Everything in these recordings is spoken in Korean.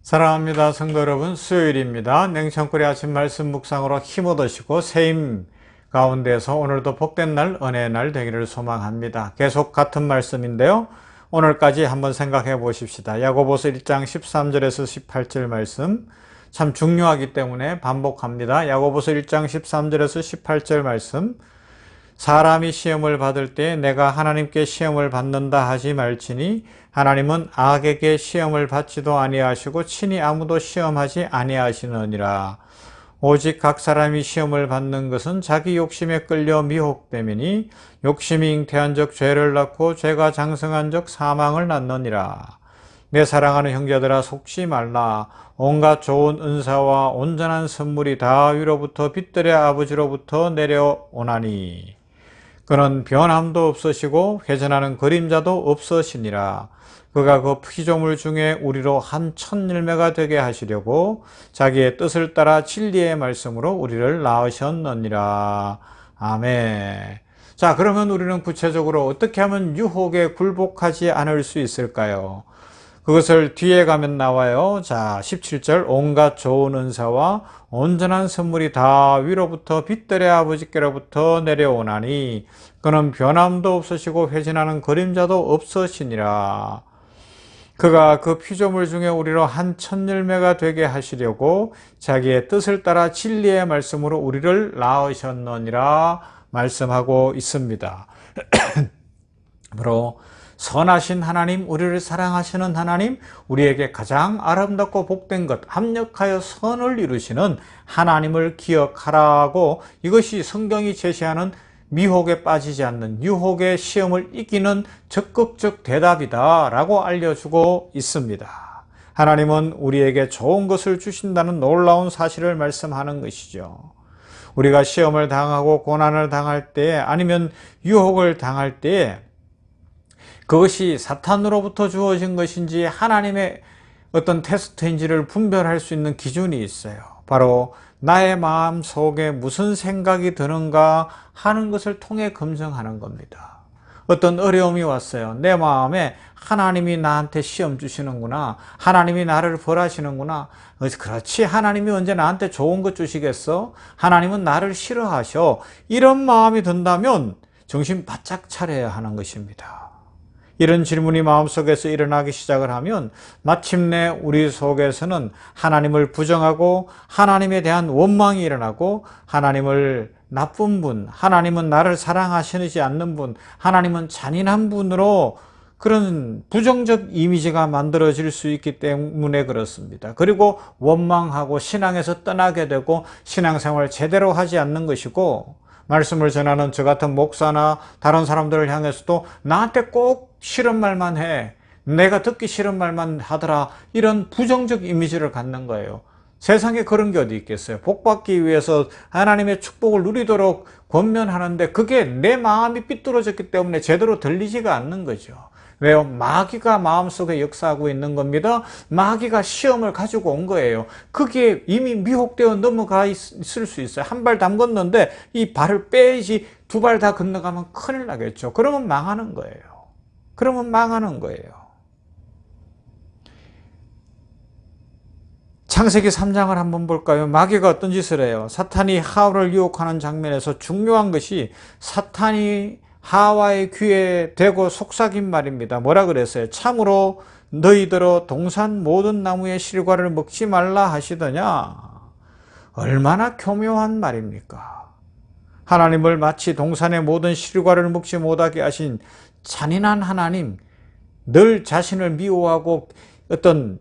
사랑합니다. 성도 여러분, 수요일입니다. 냉천꿀의 아침 말씀 묵상으로 힘 얻으시고 새힘 가운데서 오늘도 복된 날, 은혜의 날 되기를 소망합니다. 계속 같은 말씀인데요. 오늘까지 한번 생각해 보십시다. 야고보서 1장 13절에서 18절 말씀 참 중요하기 때문에 반복합니다. 야고보서 1장 13절에서 18절 말씀, 사람이 시험을 받을 때 내가 하나님께 시험을 받는다 하지 말지니 하나님은 악에게 시험을 받지도 아니하시고 친히 아무도 시험하지 아니하시느니라. 오직 각 사람이 시험을 받는 것은 자기 욕심에 끌려 미혹됨이니 욕심이 잉태한 적 죄를 낳고 죄가 장성한 적 사망을 낳느니라. 내 사랑하는 형제들아, 속지 말라. 온갖 좋은 은사와 온전한 선물이 다 위로부터 빛들의 아버지로부터 내려오나니 그는 변함도 없으시고 회전하는 그림자도 없으시니라. 그가 그 피조물 중에 우리로 한 첫 열매가 되게 하시려고 자기의 뜻을 따라 진리의 말씀으로 우리를 낳으셨느니라. 아멘. 자, 그러면 우리는 구체적으로 어떻게 하면 유혹에 굴복하지 않을 수 있을까요? 그것을 뒤에 가면 나와요. 자, 17절, 온갖 좋은 은사와 온전한 선물이 다 위로부터 빛들의 아버지께로부터 내려오나니 그는 변함도 없으시고 회진하는 그림자도 없으시니라. 그가 그 피조물 중에 우리로 한 첫 열매가 되게 하시려고 자기의 뜻을 따라 진리의 말씀으로 우리를 낳으셨느니라 말씀하고 있습니다. 바로 선하신 하나님, 우리를 사랑하시는 하나님, 우리에게 가장 아름답고 복된 것, 합력하여 선을 이루시는 하나님을 기억하라고, 이것이 성경이 제시하는 미혹에 빠지지 않는 유혹의 시험을 이기는 적극적 대답이다 라고 알려주고 있습니다. 하나님은 우리에게 좋은 것을 주신다는 놀라운 사실을 말씀하는 것이죠. 우리가 시험을 당하고 고난을 당할 때, 아니면 유혹을 당할 때 그것이 사탄으로부터 주어진 것인지 하나님의 어떤 테스트인지를 분별할 수 있는 기준이 있어요. 바로 나의 마음 속에 무슨 생각이 드는가 하는 것을 통해 검증하는 겁니다. 어떤 어려움이 왔어요. 내 마음에 하나님이 나한테 시험 주시는구나, 하나님이 나를 벌하시는구나, 그렇지, 하나님이 언제 나한테 좋은 것 주시겠어? 하나님은 나를 싫어하셔. 이런 마음이 든다면 정신 바짝 차려야 하는 것입니다. 이런 질문이 마음속에서 일어나기 시작을 하면 마침내 우리 속에서는 하나님을 부정하고 하나님에 대한 원망이 일어나고, 하나님을 나쁜 분, 하나님은 나를 사랑하시지 않는 분, 하나님은 잔인한 분으로 그런 부정적 이미지가 만들어질 수 있기 때문에 그렇습니다. 그리고 원망하고 신앙에서 떠나게 되고 신앙생활을 제대로 하지 않는 것이고, 말씀을 전하는 저 같은 목사나 다른 사람들을 향해서도 나한테 꼭 싫은 말만 해, 내가 듣기 싫은 말만 하더라, 이런 부정적 이미지를 갖는 거예요. 세상에 그런 게 어디 있겠어요. 복받기 위해서 하나님의 축복을 누리도록 권면하는데 그게 내 마음이 삐뚤어졌기 때문에 제대로 들리지가 않는 거죠. 왜요? 마귀가 마음속에 역사하고 있는 겁니다. 마귀가 시험을 가지고 온 거예요. 그게 이미 미혹되어 넘어가 있을 수 있어요. 한 발 담궜는데 이 발을 빼야지 두 발 다 건너가면 큰일 나겠죠. 그러면 망하는 거예요. 그러면 망하는 거예요. 창세기 3장을 한번 볼까요? 마귀가 어떤 짓을 해요? 사탄이 하와를 유혹하는 장면에서 중요한 것이 사탄이 하와의 귀에 대고 속삭인 말입니다. 뭐라 그랬어요? 참으로 너희들어 동산 모든 나무의 실과를 먹지 말라 하시더냐? 얼마나 교묘한 말입니까? 하나님을 마치 동산의 모든 실과를 먹지 못하게 하신 잔인한 하나님, 늘 자신을 미워하고 어떤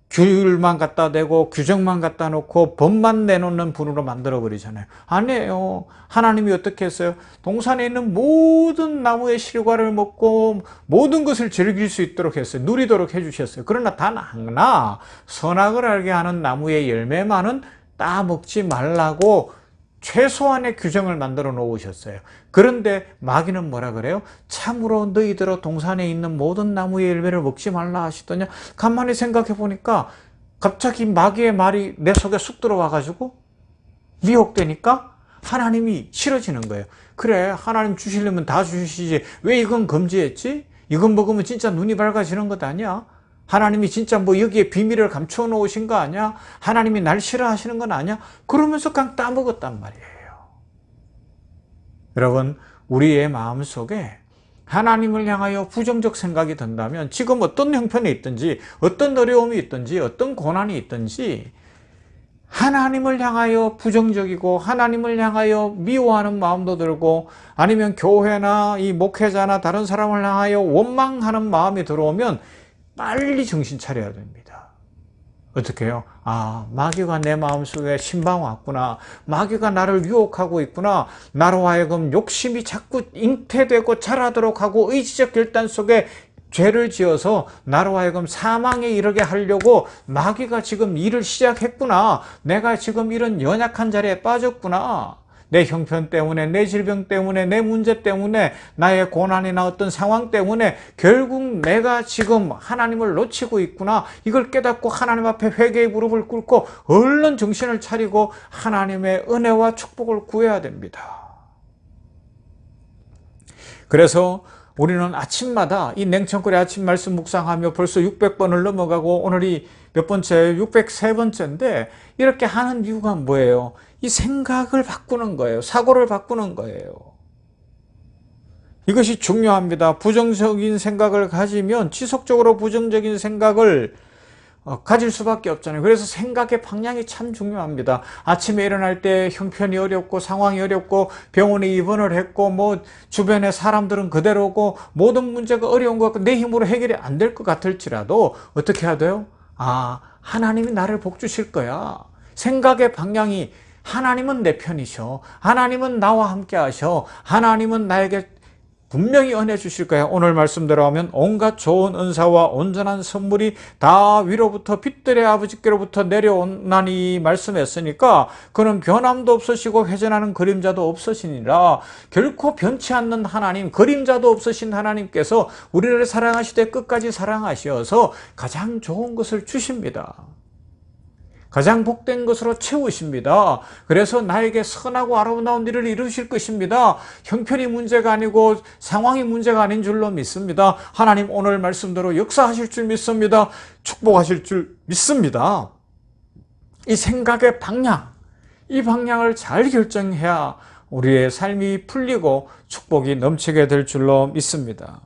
규율만 갖다 대고 규정만 갖다 놓고 법만 내놓는 분으로 만들어버리잖아요. 아니에요. 하나님이 어떻게 했어요? 동산에 있는 모든 나무의 실과를 먹고 모든 것을 즐길 수 있도록 했어요. 누리도록 해주셨어요. 그러나 단 하나, 선악을 알게 하는 나무의 열매만은 따먹지 말라고 최소한의 규정을 만들어 놓으셨어요. 그런데 마귀는 뭐라 그래요? 참으로 너희들어 동산에 있는 모든 나무의 열매를 먹지 말라 하시더냐? 가만히 생각해 보니까 갑자기 마귀의 말이 내 속에 쑥 들어와 가지고 미혹되니까 하나님이 싫어지는 거예요. 그래, 하나님 주시려면 다 주시지 왜 이건 금지했지? 이건 먹으면 진짜 눈이 밝아지는 것 아니야? 하나님이 진짜 뭐 여기에 비밀을 감춰 놓으신 거 아니야? 하나님이 날 싫어하시는 건 아니야? 그러면서 그냥 따먹었단 말이에요. 여러분, 우리의 마음속에 하나님을 향하여 부정적 생각이 든다면 지금 어떤 형편이 있든지 어떤 어려움이 있든지 어떤 고난이 있든지 하나님을 향하여 부정적이고 하나님을 향하여 미워하는 마음도 들고 아니면 교회나 이 목회자나 다른 사람을 향하여 원망하는 마음이 들어오면 빨리 정신 차려야 됩니다. 어떻게 해요? 아, 마귀가 내 마음속에 신방 왔구나. 마귀가 나를 유혹하고 있구나. 나로 하여금 욕심이 자꾸 잉태되고 자라도록 하고 의지적 결단 속에 죄를 지어서 나로 하여금 사망에 이르게 하려고 마귀가 지금 일을 시작했구나. 내가 지금 이런 연약한 자리에 빠졌구나. 내 형편 때문에, 내 질병 때문에, 내 문제 때문에, 나의 고난이나 어떤 상황 때문에 결국 내가 지금 하나님을 놓치고 있구나. 이걸 깨닫고 하나님 앞에 회개의 무릎을 꿇고 얼른 정신을 차리고 하나님의 은혜와 축복을 구해야 됩니다. 그래서 우리는 아침마다 이 냉천거리 아침 말씀 묵상하며 벌써 600번을 넘어가고 오늘이 몇 번째? 603번째인데 이렇게 하는 이유가 뭐예요? 이 생각을 바꾸는 거예요. 사고를 바꾸는 거예요. 이것이 중요합니다. 부정적인 생각을 가지면 지속적으로 부정적인 생각을 가질 수밖에 없잖아요. 그래서 생각의 방향이 참 중요합니다. 아침에 일어날 때 형편이 어렵고 상황이 어렵고 병원에 입원을 했고 뭐 주변에 사람들은 그대로고 모든 문제가 어려운 것 같고 내 힘으로 해결이 안 될 것 같을지라도 어떻게 해야 돼요? 아, 하나님이 나를 복 주실 거야. 생각의 방향이 하나님은 내 편이셔. 하나님은 나와 함께 하셔. 하나님은 나에게 분명히 은혜 주실 거야. 오늘 말씀대로 하면 온갖 좋은 은사와 온전한 선물이 다 위로부터 빛들의 아버지께로부터 내려오나니 말씀했으니까 그는 변함도 없으시고 회전하는 그림자도 없으시니라. 결코 변치 않는 하나님, 그림자도 없으신 하나님께서 우리를 사랑하시되 끝까지 사랑하셔서 가장 좋은 것을 주십니다. 가장 복된 것으로 채우십니다. 그래서 나에게 선하고 아름다운 일을 이루실 것입니다. 형편이 문제가 아니고 상황이 문제가 아닌 줄로 믿습니다. 하나님 오늘 말씀대로 역사하실 줄 믿습니다. 축복하실 줄 믿습니다. 이 생각의 방향, 이 방향을 잘 결정해야 우리의 삶이 풀리고 축복이 넘치게 될 줄로 믿습니다.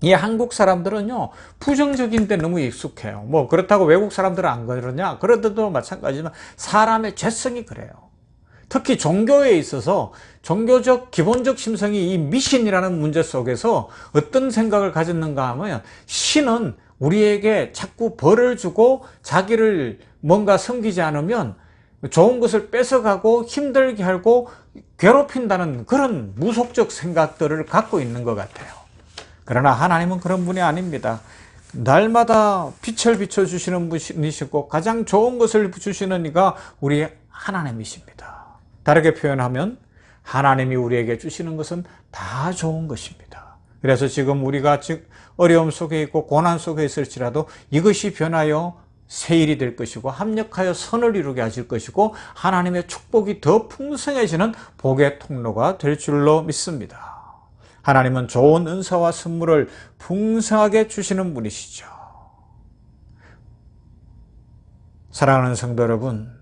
이 한국 사람들은요, 부정적인 데 너무 익숙해요. 뭐, 그렇다고 외국 사람들은 안 그러냐? 그러더라도 마찬가지지만, 사람의 죄성이 그래요. 특히 종교에 있어서, 종교적, 기본적 심성이 이 미신이라는 문제 속에서 어떤 생각을 가졌는가 하면, 신은 우리에게 자꾸 벌을 주고 자기를 뭔가 섬기지 않으면 좋은 것을 뺏어가고 힘들게 하고 괴롭힌다는 그런 무속적 생각들을 갖고 있는 것 같아요. 그러나 하나님은 그런 분이 아닙니다. 날마다 빛을 비춰주시는 분이시고 가장 좋은 것을 주시는 이가 우리 하나님이십니다. 다르게 표현하면 하나님이 우리에게 주시는 것은 다 좋은 것입니다. 그래서 지금 우리가 어려움 속에 있고 고난 속에 있을지라도 이것이 변하여 새 일이 될 것이고 합력하여 선을 이루게 하실 것이고 하나님의 축복이 더 풍성해지는 복의 통로가 될 줄로 믿습니다. 하나님은 좋은 은사와 선물을 풍성하게 주시는 분이시죠. 사랑하는 성도 여러분,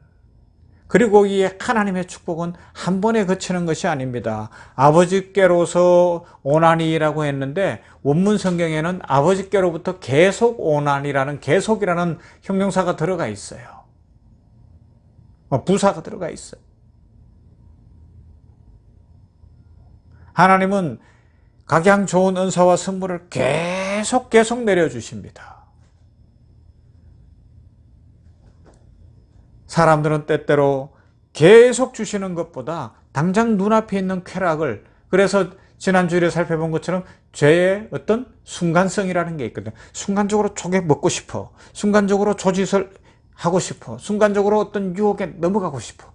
그리고 이 하나님의 축복은 한 번에 그치는 것이 아닙니다. 아버지께로서 오나니라고 했는데 원문 성경에는 아버지께로부터 계속 오나니라는 계속이라는 형용사가 들어가 있어요. 부사가 들어가 있어요. 하나님은 각양 좋은 은사와 선물을 계속 내려주십니다. 사람들은 때때로 계속 주시는 것보다 당장 눈앞에 있는 쾌락을, 그래서 지난주에 살펴본 것처럼 죄의 어떤 순간성이라는 게 있거든요. 순간적으로 쪼개 먹고 싶어. 순간적으로 조짓을 하고 싶어. 순간적으로 어떤 유혹에 넘어가고 싶어.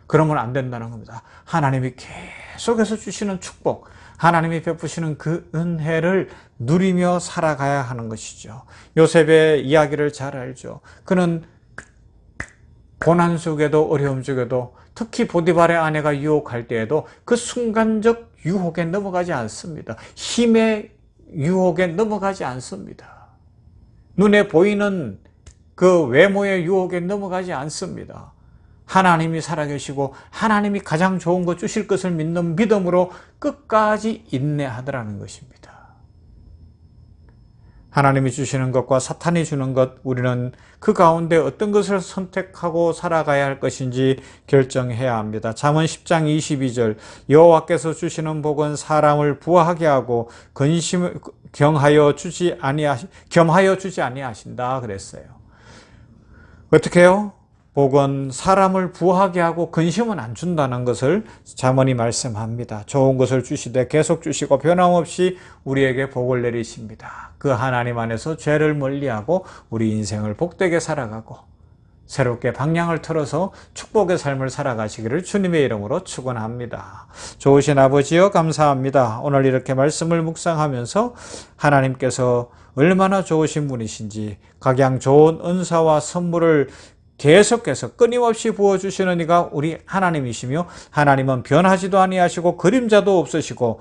그러면 안 된다는 겁니다. 하나님이 계속해서 주시는 축복, 하나님이 베푸시는 그 은혜를 누리며 살아가야 하는 것이죠. 요셉의 이야기를 잘 알죠. 그는 고난 속에도 어려움 속에도 특히 보디발의 아내가 유혹할 때에도 그 순간적 유혹에 넘어가지 않습니다. 힘의 유혹에 넘어가지 않습니다. 눈에 보이는 그 외모의 유혹에 넘어가지 않습니다. 하나님이 살아계시고 하나님이 가장 좋은 것 주실 것을 믿는 믿음으로 끝까지 인내하더라는 것입니다. 하나님이 주시는 것과 사탄이 주는 것, 우리는 그 가운데 어떤 것을 선택하고 살아가야 할 것인지 결정해야 합니다. 잠언 10장 22절 여호와께서 주시는 복은 사람을 부하게 하고 겸하여 주지 아니하신다 그랬어요. 어떻게 해요? 복은 사람을 부하게 하고 근심은 안 준다는 것을 잠언이 말씀합니다. 좋은 것을 주시되 계속 주시고 변함없이 우리에게 복을 내리십니다. 그 하나님 안에서 죄를 멀리하고 우리 인생을 복되게 살아가고 새롭게 방향을 틀어서 축복의 삶을 살아가시기를 주님의 이름으로 축원합니다. 좋으신 아버지여 감사합니다. 오늘 이렇게 말씀을 묵상하면서 하나님께서 얼마나 좋으신 분이신지 각양 좋은 은사와 선물을 계속해서 끊임없이 부어주시는 이가 우리 하나님이시며 하나님은 변하지도 아니하시고 그림자도 없으시고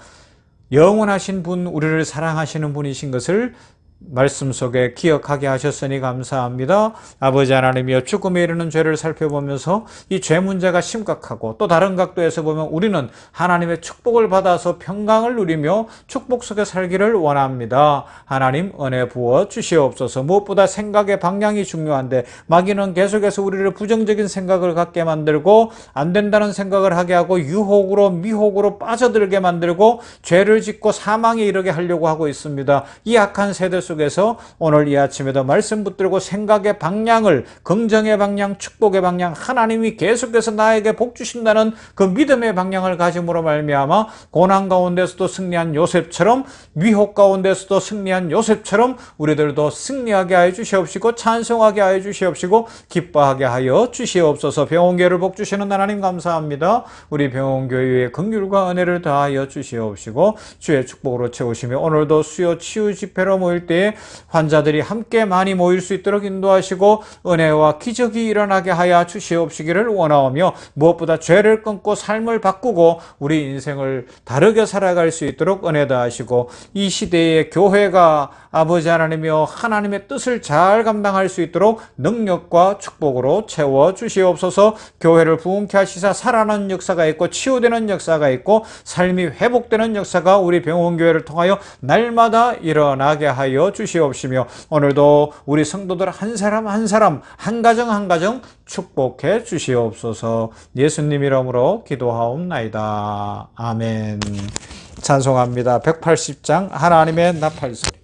영원하신 분, 우리를 사랑하시는 분이신 것을 말씀 속에 기억하게 하셨으니 감사합니다. 아버지 하나님이여 죽음에 이르는 죄를 살펴보면서 이 죄 문제가 심각하고 또 다른 각도에서 보면 우리는 하나님의 축복을 받아서 평강을 누리며 축복 속에 살기를 원합니다. 하나님 은혜 부어 주시옵소서. 무엇보다 생각의 방향이 중요한데 마귀는 계속해서 우리를 부정적인 생각을 갖게 만들고 안 된다는 생각을 하게 하고 유혹으로 미혹으로 빠져들게 만들고 죄를 짓고 사망에 이르게 하려고 하고 있습니다. 이 악한 세대 속에서 오늘 이 아침에도 말씀 붙들고 생각의 방향을 긍정의 방향, 축복의 방향, 하나님이 계속해서 나에게 복 주신다는 그 믿음의 방향을 가짐으로 말미암아 고난 가운데서도 승리한 요셉처럼 미혹 가운데서도 승리한 요셉처럼 우리들도 승리하게 하여 주시옵시고 찬송하게 하여 주시옵시고 기뻐하게 하여 주시옵소서. 병원교회를 복 주시는 하나님 감사합니다. 우리 병원교회의 긍휼과 은혜를 다하여 주시옵시고 주의 축복으로 채우시며 오늘도 수요 치유 집회로 모일 때 환자들이 함께 많이 모일 수 있도록 인도하시고 은혜와 기적이 일어나게 하여 주시옵시기를 원하오며 무엇보다 죄를 끊고 삶을 바꾸고 우리 인생을 다르게 살아갈 수 있도록 은혜 다하시고 이 시대의 교회가 아버지 하나님이여 하나님의 뜻을 잘 감당할 수 있도록 능력과 축복으로 채워 주시옵소서. 교회를 부흥케 하시사 살아나는 역사가 있고 치유되는 역사가 있고 삶이 회복되는 역사가 우리 병원교회를 통하여 날마다 일어나게 하여 주시옵시며 오늘도 우리 성도들 한 사람 한 사람 한 가정 한 가정 축복해 주시옵소서. 예수님 이름으로 기도하옵나이다. 아멘. 찬송합니다. 180장 하나님의 나팔소리.